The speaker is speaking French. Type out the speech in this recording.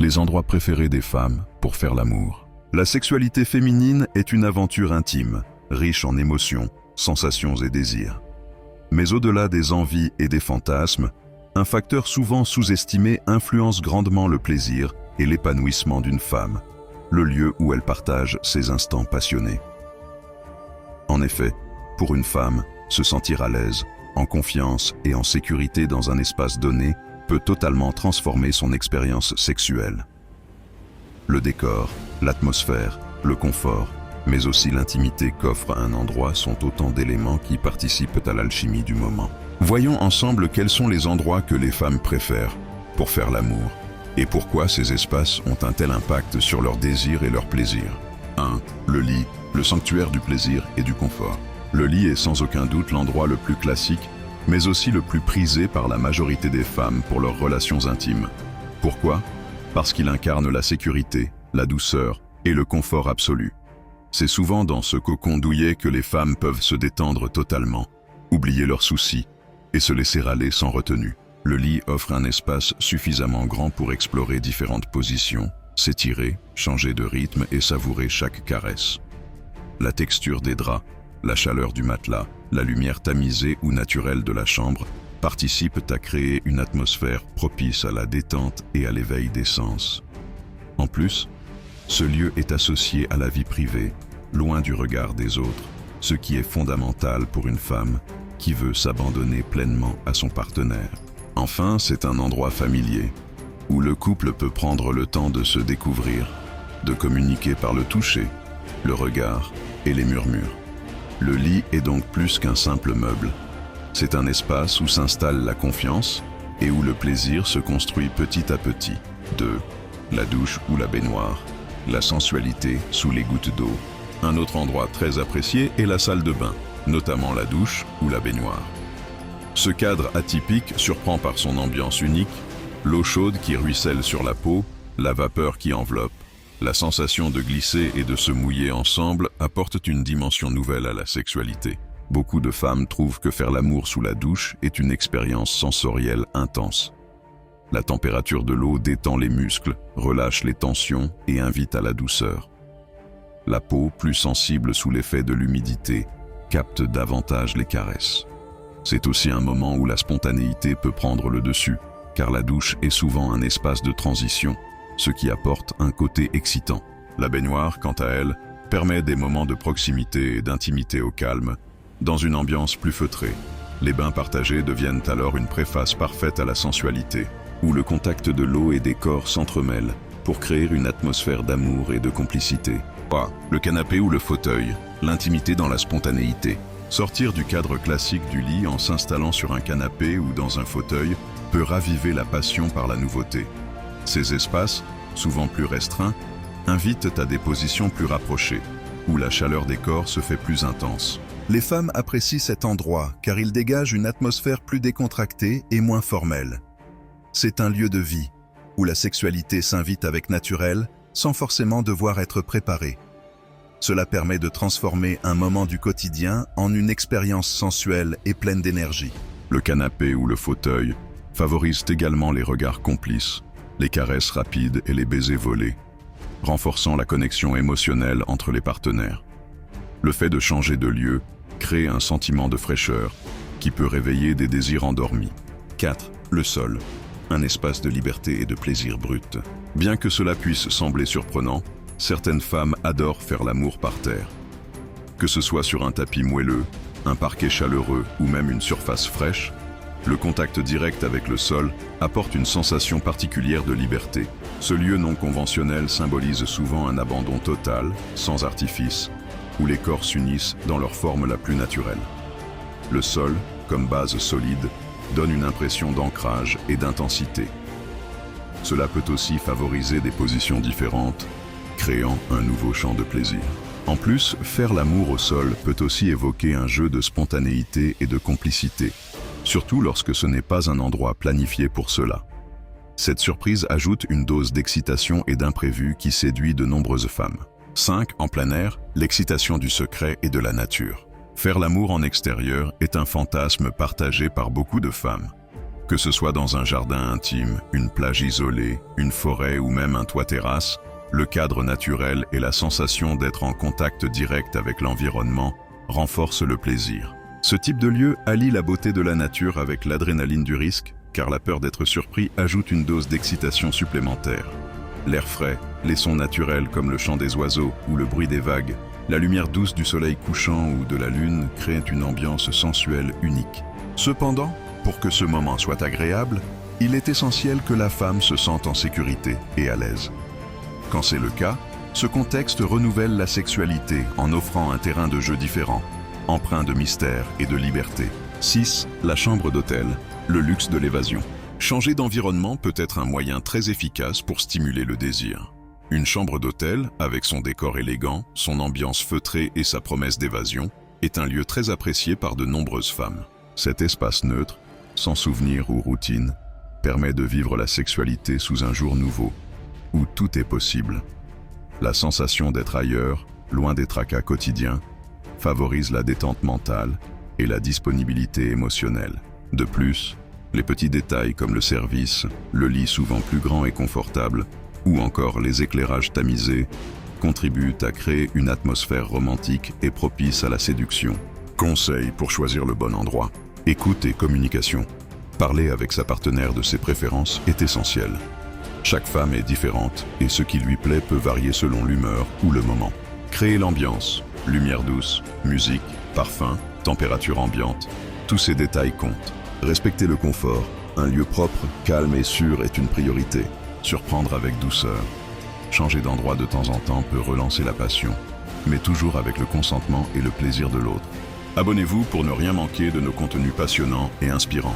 les endroits préférés des femmes pour faire l'amour. La sexualité féminine est une aventure intime, riche en émotions, sensations et désirs. Mais au-delà des envies et des fantasmes, un facteur souvent sous-estimé influence grandement le plaisir et l'épanouissement d'une femme, le lieu où elle partage ses instants passionnés. En effet, pour une femme, se sentir à l'aise, en confiance et en sécurité dans un espace donné peut totalement transformer son expérience sexuelle. Le décor, l'atmosphère, le confort, mais aussi l'intimité qu'offre un endroit sont autant d'éléments qui participent à l'alchimie du moment. Voyons ensemble quels sont les endroits que les femmes préfèrent pour faire l'amour et pourquoi ces espaces ont un tel impact sur leur désir et leur plaisir. 1. Le lit, le sanctuaire du plaisir et du confort. Le lit est sans aucun doute l'endroit le plus classique, mais aussi le plus prisé par la majorité des femmes pour leurs relations intimes. Pourquoi ? Parce qu'il incarne la sécurité, la douceur et le confort absolu. C'est souvent dans ce cocon douillet que les femmes peuvent se détendre totalement, oublier leurs soucis et se laisser aller sans retenue. Le lit offre un espace suffisamment grand pour explorer différentes positions, s'étirer, changer de rythme et savourer chaque caresse. La texture des draps, la chaleur du matelas, la lumière tamisée ou naturelle de la chambre participent à créer une atmosphère propice à la détente et à l'éveil des sens. En plus, ce lieu est associé à la vie privée, loin du regard des autres, ce qui est fondamental pour une femme qui veut s'abandonner pleinement à son partenaire. Enfin, c'est un endroit familier, où le couple peut prendre le temps de se découvrir, de communiquer par le toucher, le regard et les murmures. Le lit est donc plus qu'un simple meuble. C'est un espace où s'installe la confiance et où le plaisir se construit petit à petit. 2. La douche ou la baignoire. La sensualité sous les gouttes d'eau. Un autre endroit très apprécié est la salle de bain, notamment la douche ou la baignoire. Ce cadre atypique surprend par son ambiance unique, l'eau chaude qui ruisselle sur la peau, la vapeur qui enveloppe. La sensation de glisser et de se mouiller ensemble apporte une dimension nouvelle à la sexualité. Beaucoup de femmes trouvent que faire l'amour sous la douche est une expérience sensorielle intense. La température de l'eau détend les muscles, relâche les tensions et invite à la douceur. La peau, plus sensible sous l'effet de l'humidité, capte davantage les caresses. C'est aussi un moment où la spontanéité peut prendre le dessus, car la douche est souvent un espace de transition, ce qui apporte un côté excitant. La baignoire, quant à elle, permet des moments de proximité et d'intimité au calme, dans une ambiance plus feutrée. Les bains partagés deviennent alors une préface parfaite à la sensualité, où le contact de l'eau et des corps s'entremêlent pour créer une atmosphère d'amour et de complicité. Le canapé ou le fauteuil, l'intimité dans la spontanéité. Sortir du cadre classique du lit en s'installant sur un canapé ou dans un fauteuil peut raviver la passion par la nouveauté. Ces espaces, souvent plus restreints, invitent à des positions plus rapprochées, où la chaleur des corps se fait plus intense. Les femmes apprécient cet endroit car il dégage une atmosphère plus décontractée et moins formelle. C'est un lieu de vie, où la sexualité s'invite avec naturel, sans forcément devoir être préparée. Cela permet de transformer un moment du quotidien en une expérience sensuelle et pleine d'énergie. Le canapé ou le fauteuil favorisent également les regards complices, les caresses rapides et les baisers volés, renforçant la connexion émotionnelle entre les partenaires. Le fait de changer de lieu crée un sentiment de fraîcheur qui peut réveiller des désirs endormis. 4. Le sol, un espace de liberté et de plaisir brut. Bien que cela puisse sembler surprenant, certaines femmes adorent faire l'amour par terre. Que ce soit sur un tapis moelleux, un parquet chaleureux ou même une surface fraîche, le contact direct avec le sol apporte une sensation particulière de liberté. Ce lieu non conventionnel symbolise souvent un abandon total, sans artifice, où les corps s'unissent dans leur forme la plus naturelle. Le sol, comme base solide, donne une impression d'ancrage et d'intensité. Cela peut aussi favoriser des positions différentes, créant un nouveau champ de plaisir. En plus, faire l'amour au sol peut aussi évoquer un jeu de spontanéité et de complicité, surtout lorsque ce n'est pas un endroit planifié pour cela. Cette surprise ajoute une dose d'excitation et d'imprévu qui séduit de nombreuses femmes. 5. En plein air, l'excitation du secret et de la nature. Faire l'amour en extérieur est un fantasme partagé par beaucoup de femmes. Que ce soit dans un jardin intime, une plage isolée, une forêt ou même un toit terrasse, le cadre naturel et la sensation d'être en contact direct avec l'environnement renforcent le plaisir. Ce type de lieu allie la beauté de la nature avec l'adrénaline du risque, car la peur d'être surpris ajoute une dose d'excitation supplémentaire. L'air frais, les sons naturels comme le chant des oiseaux ou le bruit des vagues, la lumière douce du soleil couchant ou de la lune créent une ambiance sensuelle unique. Cependant, pour que ce moment soit agréable, il est essentiel que la femme se sente en sécurité et à l'aise. Quand c'est le cas, ce contexte renouvelle la sexualité en offrant un terrain de jeu différent, empreint de mystère et de liberté. 6. La chambre d'hôtel, le luxe de l'évasion. Changer d'environnement peut être un moyen très efficace pour stimuler le désir. Une chambre d'hôtel, avec son décor élégant, son ambiance feutrée et sa promesse d'évasion, est un lieu très apprécié par de nombreuses femmes. Cet espace neutre, sans souvenir ou routine, permet de vivre la sexualité sous un jour nouveau, où tout est possible. La sensation d'être ailleurs, loin des tracas quotidiens, favorise la détente mentale et la disponibilité émotionnelle. De plus, les petits détails comme le service, le lit souvent plus grand et confortable, ou encore les éclairages tamisés, contribuent à créer une atmosphère romantique et propice à la séduction. Conseils pour choisir le bon endroit. Écoute et communication. Parler avec sa partenaire de ses préférences est essentiel. Chaque femme est différente et ce qui lui plaît peut varier selon l'humeur ou le moment. Créer l'ambiance, lumière douce, musique, parfum, température ambiante, tous ces détails comptent. Respecter le confort, un lieu propre, calme et sûr est une priorité. Surprendre avec douceur. Changer d'endroit de temps en temps peut relancer la passion, mais toujours avec le consentement et le plaisir de l'autre. Abonnez-vous pour ne rien manquer de nos contenus passionnants et inspirants.